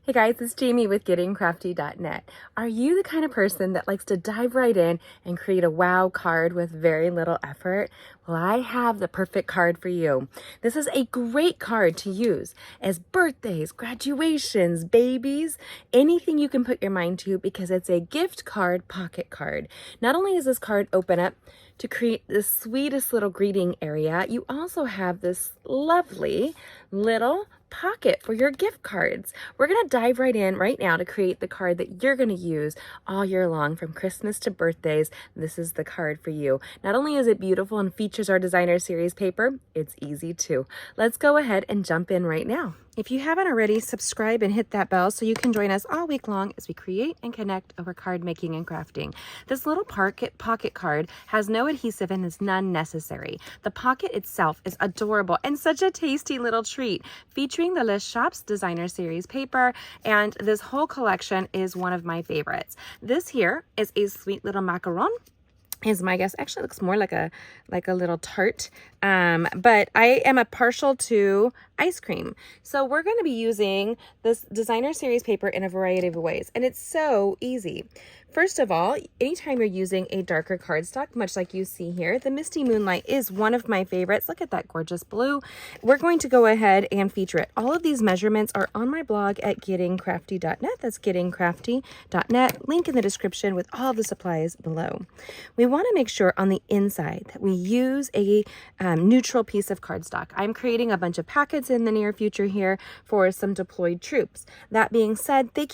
Hey guys, it's Jamie with GettingCrafty.net. Are you the kind of person that likes to dive right in and create a wow card with very little effort? Well, I have the perfect card for you. This is a great card to use as birthdays, graduations, babies, anything you can put your mind to, because it's a gift card pocket card. Not only does this card open up to create the sweetest little greeting area, you also have this lovely little pocket for your gift cards. We're going to dive right in right now to create the card that you're going to use all year long, from Christmas to birthdays. This is the card for you. Not only is it beautiful and features our designer series paper, it's easy too. Let's go ahead and jump in right now. If you haven't already, subscribe and hit that bell so you can join us all week long as we create and connect over card making and crafting. This little pocket card has no adhesive and is none necessary. The pocket itself is adorable and such a tasty little treat, featuring the Les Shops designer series paper, and this whole collection is one of my favorites. This here is a sweet little macaron, is my guess. Actually, it looks more like a little tart, but I am a partial to ice cream, so we're going to be using this designer series paper in a variety of ways, and it's so easy. First of all, anytime you're using a darker cardstock, much like you see here, the Misty Moonlight is one of my favorites. Look at that gorgeous blue. We're going to go ahead and feature it. All of these measurements are on my blog at gettingcrafty.net. That's gettingcrafty.net. Link in the description with all the supplies below. We want to make sure on the inside that we use a neutral piece of cardstock. I'm creating a bunch of packets in the near future here for some deployed troops. That being said, they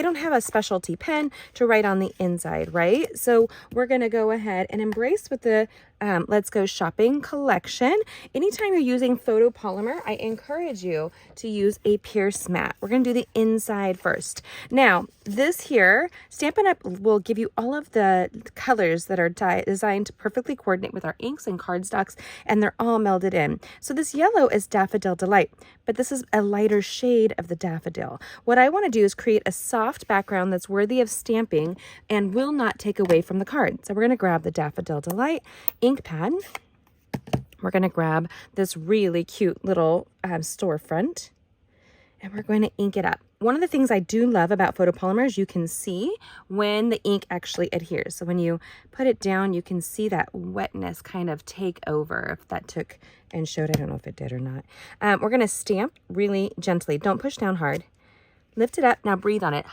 don't have a specialty pen to write on the inside, right? So we're going to go ahead and embrace with the Let's Go Shopping collection. Anytime you're using photopolymer, I encourage you to use a pierce mat. We're going to do the inside first. Now, this here, Stampin' Up will give you all of the colors that are designed to perfectly coordinate with our inks and cardstocks, and they're all melded in. So this yellow is Daffodil Delight, but this is a lighter shade of the daffodil. What I want to do is create a soft background that's worthy of stamping and will not take away from the card. So we're going to grab the Daffodil Delight ink pad. We're going to grab this really cute little storefront, and we're going to ink it up. One of the things I do love about photopolymers, you can see when the ink actually adheres. So when you put it down, you can see that wetness kind of take over. If that took and showed, I don't know if it did or not. We're going to stamp really gently. Don't push down hard. Lift it up. Now breathe on it.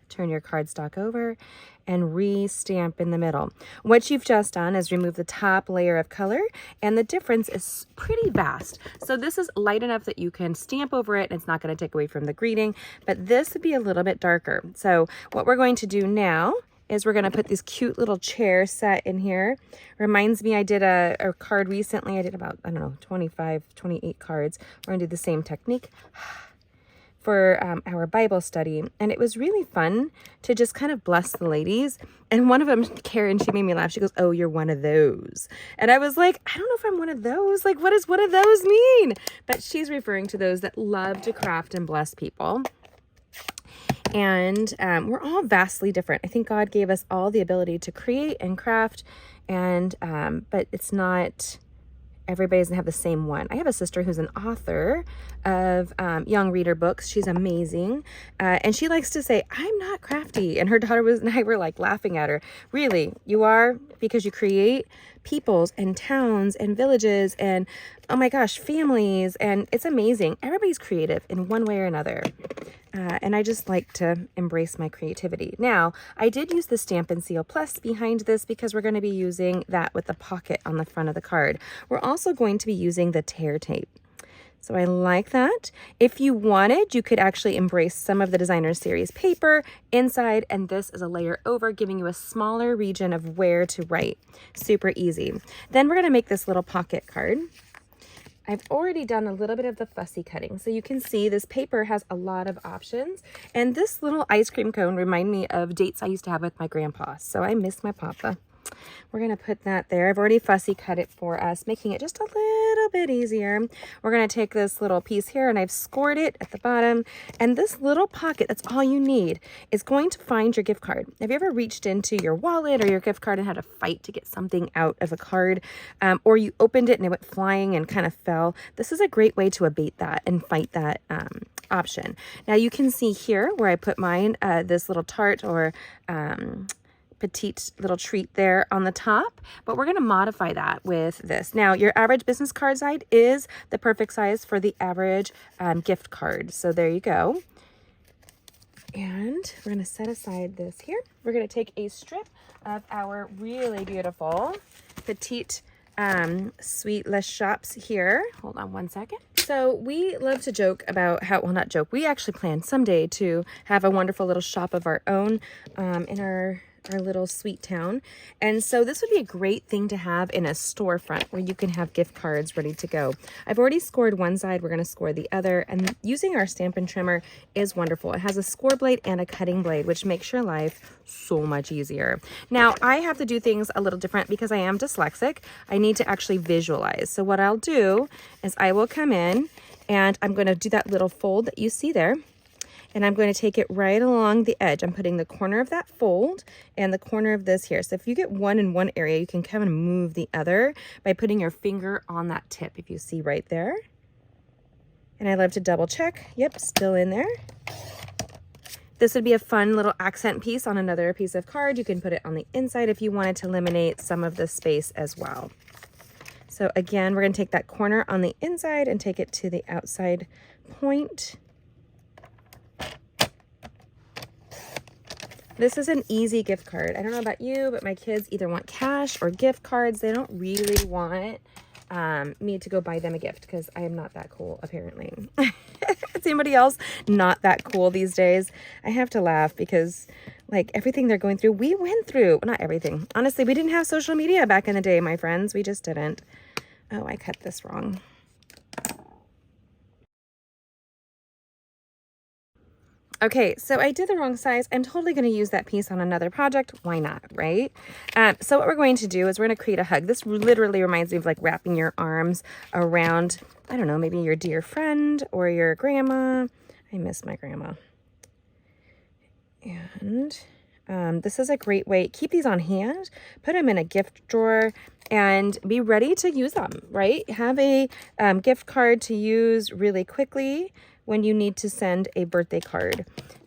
Turn your cardstock over and re-stamp in the middle. What you've just done is remove the top layer of color, and the difference is pretty vast. So this is light enough that you can stamp over it and it's not going to take away from the greeting, but this would be a little bit darker. So what we're going to do now is we're going to put this cute little chair set in here. Reminds me, I did a card recently. I did about, I don't know, 25, 28 cards. We're going to do the same technique for our Bible study, and it was really fun to just kind of bless the ladies. And one of them, Karen, she made me laugh. She goes, "Oh, you're one of those." And I was like, I don't know if I'm one of those. Like, what does one of those mean? But she's referring to those that love to craft and bless people. And we're all vastly different. I think God gave us all the ability to create and craft, and but it's not, everybody doesn't have the same one. I have a sister who's an author of young reader books. She's amazing. And she likes to say, "I'm not crafty." And her daughter and I were like laughing at her. Really, you are, because you create peoples and towns and villages and, oh my gosh, families. And it's amazing. Everybody's creative in one way or another. And I just like to embrace my creativity. Now, I did use the Stampin' Seal Plus behind this because we're going to be using that with the pocket on the front of the card. We're also going to be using the tear tape. So I like that. If you wanted, you could actually embrace some of the designer series paper inside, and this is a layer over, giving you a smaller region of where to write. Super easy. Then we're going to make this little pocket card. I've already done a little bit of the fussy cutting. So you can see this paper has a lot of options. And this little ice cream cone reminded me of dates I used to have with my grandpa. So I miss my papa. We're going to put that there. I've already fussy cut it for us, making it just a little bit easier. We're going to take this little piece here, and I've scored it at the bottom. And this little pocket, that's all you need, is going to find your gift card. Have you ever reached into your wallet or your gift card and had to fight to get something out of a card? Or you opened it and it went flying and kind of fell? This is a great way to abate that and fight that option. Now you can see here where I put mine, this little tart or petite little treat there on the top, but we're going to modify that with this. Now your average business card size is the perfect size for the average gift card. So there you go. And we're going to set aside this here. We're going to take a strip of our really beautiful petite sweet Les Shops here. Hold on one second. So we love to joke about how, well, not joke, we actually plan someday to have a wonderful little shop of our own in our little sweet town. And so this would be a great thing to have in a storefront where you can have gift cards ready to go. I've already scored one side, we're going to score the other, and using our Stampin' Trimmer is wonderful. It has a score blade and a cutting blade, which makes your life so much easier. Now I have to do things a little different because I am dyslexic. I need to actually visualize. So what I'll do is I will come in and I'm going to do that little fold that you see there. And I'm going to take it right along the edge. I'm putting the corner of that fold and the corner of this here. So if you get one in one area, you can kind of move the other by putting your finger on that tip, if you see right there. And I love to double check. Yep, still in there. This would be a fun little accent piece on another piece of card. You can put it on the inside if you wanted to eliminate some of the space as well. So again, we're going to take that corner on the inside and take it to the outside point. This is an easy gift card. I don't know about you, but my kids either want cash or gift cards. They don't really want me to go buy them a gift because I am not that cool, apparently. Is anybody else not that cool these days? I have to laugh because, like, everything they're going through, we went through. Not everything. Honestly, we didn't have social media back in the day, my friends. We just didn't. Oh, I cut this wrong. Okay, so I did the wrong size. I'm totally going to use that piece on another project. Why not, right? So what we're going to do is we're going to create a hug. This literally reminds me of like wrapping your arms around, I don't know, maybe your dear friend or your grandma. I miss my grandma. And this is a great way. Keep these on hand, put them in a gift drawer, and be ready to use them, right? Have a gift card to use really quickly when you need to send a birthday card.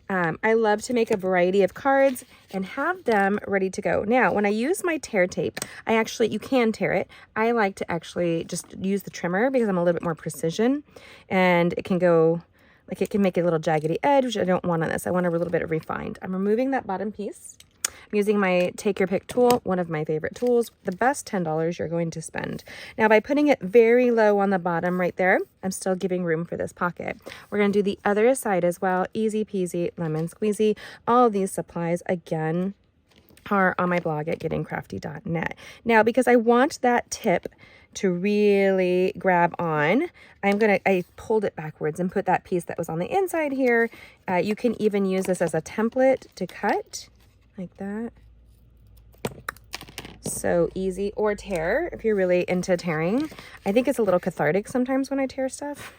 I love to make a variety of cards and have them ready to go. Now, when I use my tear tape, you can tear it. I like to actually just use the trimmer because I'm a little bit more precision, and it can go, like it can make a little jaggedy edge, which I don't want on this. I want a little bit of refined. I'm removing that bottom piece. I'm using my Take Your Pick tool, one of my favorite tools, the best $10 you're going to spend. Now, by putting it very low on the bottom right there, I'm still giving room for this pocket. We're going to do the other side as well. Easy peasy, lemon squeezy. All of these supplies, again, are on my blog at gettingcrafty.net. Now, because I want that tip to really grab on, I pulled it backwards and put that piece that was on the inside here. You can even use this as a template to cut. Like that. So easy. Or tear if you're really into tearing. I think it's a little cathartic sometimes when I tear stuff.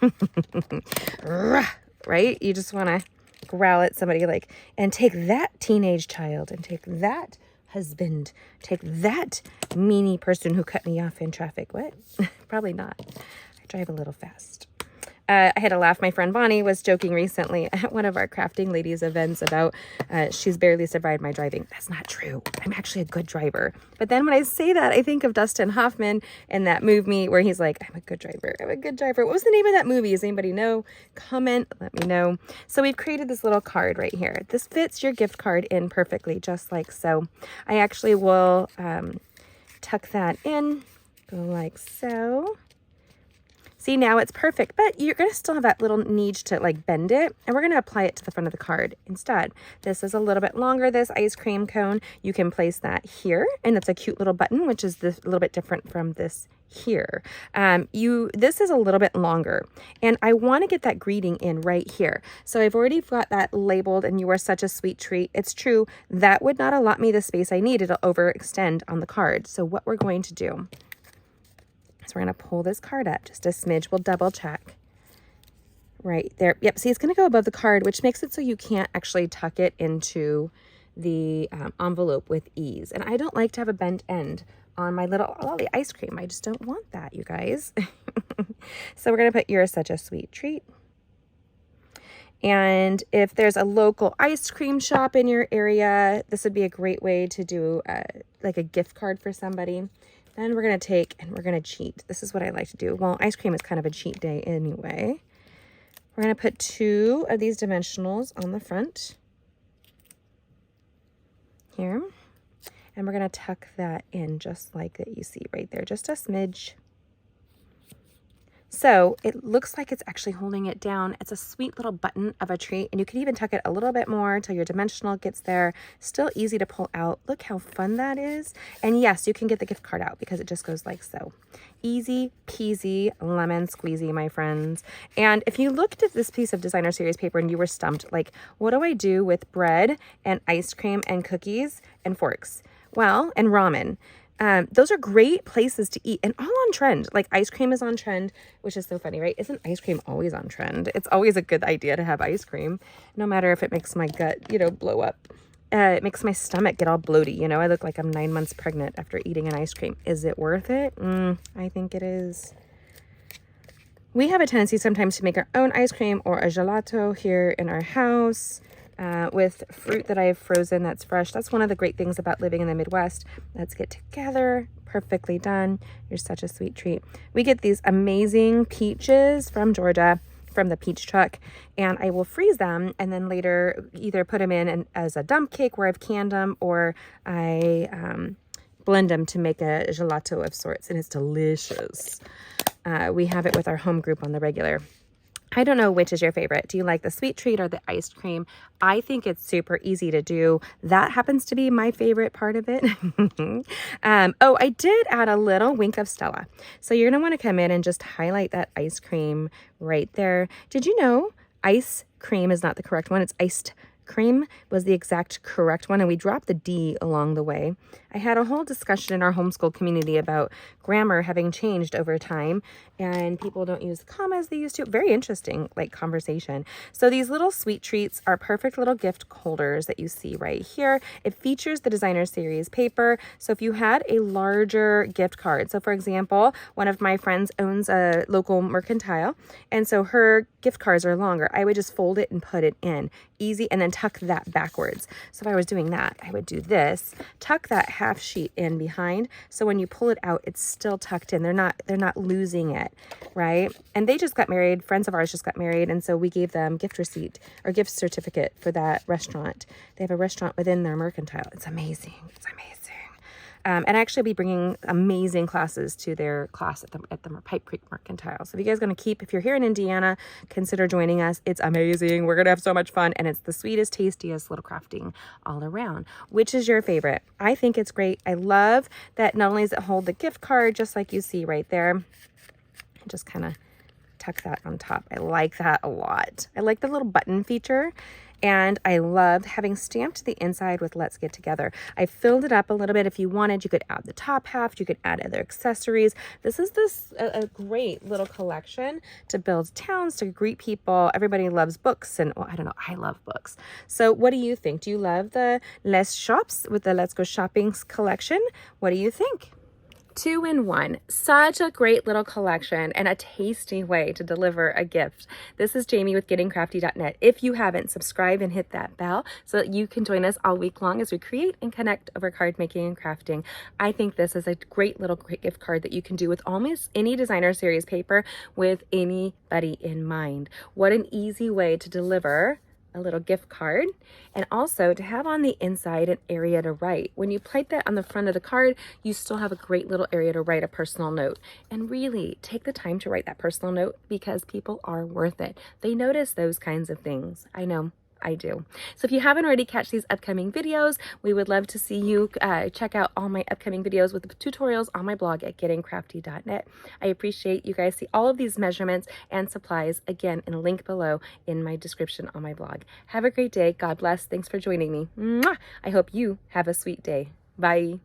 Right? You just want to growl at somebody like, and take that teenage child, and take that husband, take that meanie person who cut me off in traffic. What? Probably not. I drive a little fast. I had to laugh. My friend Bonnie was joking recently at one of our crafting ladies events about she's barely survived my driving. That's not true. I'm actually a good driver. But then when I say that, I think of Dustin Hoffman and that movie where he's like, I'm a good driver. I'm a good driver. What was the name of that movie? Does anybody know? Comment. Let me know. So we've created this little card right here. This fits your gift card in perfectly, just like so. I actually will tuck that in. Go like so. See, now it's perfect, but you're going to still have that little need to like bend it, and we're going to apply it to the front of the card instead. This is a little bit longer, this ice cream cone. You can place that here, and it's a cute little button, which is a little bit different from this here. This is a little bit longer, and I want to get that greeting in right here. So I've already got that labeled, and you are such a sweet treat. It's true, that would not allot me the space I need. It'll overextend on the card. So what we're going to do, so we're going to pull this card up just a smidge. We'll double check right there. Yep. See, it's going to go above the card, which makes it so you can't actually tuck it into the envelope with ease. And I don't like to have a bent end on my little lolly ice cream. I just don't want that, you guys. So we're going to put "You're such a sweet treat." And if there's a local ice cream shop in your area, this would be a great way to do like a gift card for somebody. Then we're going to take and we're going to cheat. This is what I like to do. Well, ice cream is kind of a cheat day anyway. We're going to put 2 of these dimensionals on the front here. And we're going to tuck that in just like that you see right there, just a smidge. So it looks like it's actually holding it down. It's a sweet little button of a treat, and you can even tuck it a little bit more until your dimensional gets there. Still easy to pull out. Look how fun that is. And yes, you can get the gift card out because it just goes like so. Easy peasy lemon squeezy, my friends. And if you looked at this piece of designer series paper and you were stumped, like, what do I do with bread and ice cream and cookies and forks? Well, and ramen. Those are great places to eat and all on trend. Like ice cream is on trend, which is so funny, right? Isn't ice cream always on trend? It's always a good idea to have ice cream, no matter if it makes my gut, blow up. It makes my stomach get all bloaty. I look like I'm 9 months pregnant after eating an ice cream. Is it worth it? I think it is. We have a tendency sometimes to make our own ice cream or a gelato here in our house. With fruit that I have frozen that's fresh. That's one of the great things about living in the Midwest. Let's get together. Perfectly done. You're such a sweet treat. We get these amazing peaches from Georgia, from the peach truck, and I will freeze them and then later either put them in as a dump cake where I've canned them, or I blend them to make a gelato of sorts, and it's delicious. We have it with our home group on the regular. I don't know which is your favorite. Do you like the sweet treat or the ice cream? I think it's super easy to do. That happens to be my favorite part of it. Oh, I did add a little wink of Stella. So you're going to want to come in and just highlight that ice cream right there. Did you know ice cream is not the correct one? It's iced cream was the exact correct one, and we dropped the D along the way. I had a whole discussion in our homeschool community about grammar having changed over time, and people don't use commas they used to. Very interesting, conversation. So these little sweet treats are perfect little gift holders that you see right here. It features the designer series paper. So if you had a larger gift card, so for example, one of my friends owns a local mercantile, and so her gift cards are longer. I would just fold it and put it in. Easy, and then tuck that backwards. So if I was doing that, I would do this, tuck that half sheet in behind, so when you pull it out, it's still tucked in. They're not losing it, right? And they just got married. Friends of ours just got married, and so we gave them gift receipt or gift certificate for that restaurant. They have a restaurant within their mercantile. It's amazing. It's amazing. And I actually be bringing amazing classes to their class at the Pipe Creek Mercantile. So if you guys are going to if you're here in Indiana, consider joining us. It's amazing. We're going to have so much fun, and it's the sweetest, tastiest little crafting all around. Which is your favorite? I think it's great. I love that not only does it hold the gift card, just like you see right there, just kind of tuck that on top. I like that a lot. I like the little button feature. And I loved having stamped the inside with Let's Get Together. I filled it up a little bit. If you wanted, you could add the top half. You could add other accessories. This is a great little collection to build towns, to greet people. Everybody loves books, and I don't know, I love books. So what do you think? Do you love the Les Shops with the Let's Go Shopping collection? What do you think? 2 in 1. Such a great little collection and a tasty way to deliver a gift. This is Jamie with gettingcrafty.net. If you haven't, subscribe and hit that bell so that you can join us all week long as we create and connect over card making and crafting. I think this is a great gift card that you can do with almost any designer series paper with anybody in mind. What an easy way to deliver a little gift card, and also to have on the inside an area to write. When you plate that on the front of the card, you still have a great little area to write a personal note. And really take the time to write that personal note, because people are worth it. They notice those kinds of things. I know. I do. So if you haven't already, catch these upcoming videos. We would love to see you check out all my upcoming videos with the tutorials on my blog at gettingcrafty.net. I appreciate you guys. See all of these measurements and supplies again in a link below in my description on my blog. Have a great day. God bless. Thanks for joining me. Mwah! I hope you have a sweet day. Bye.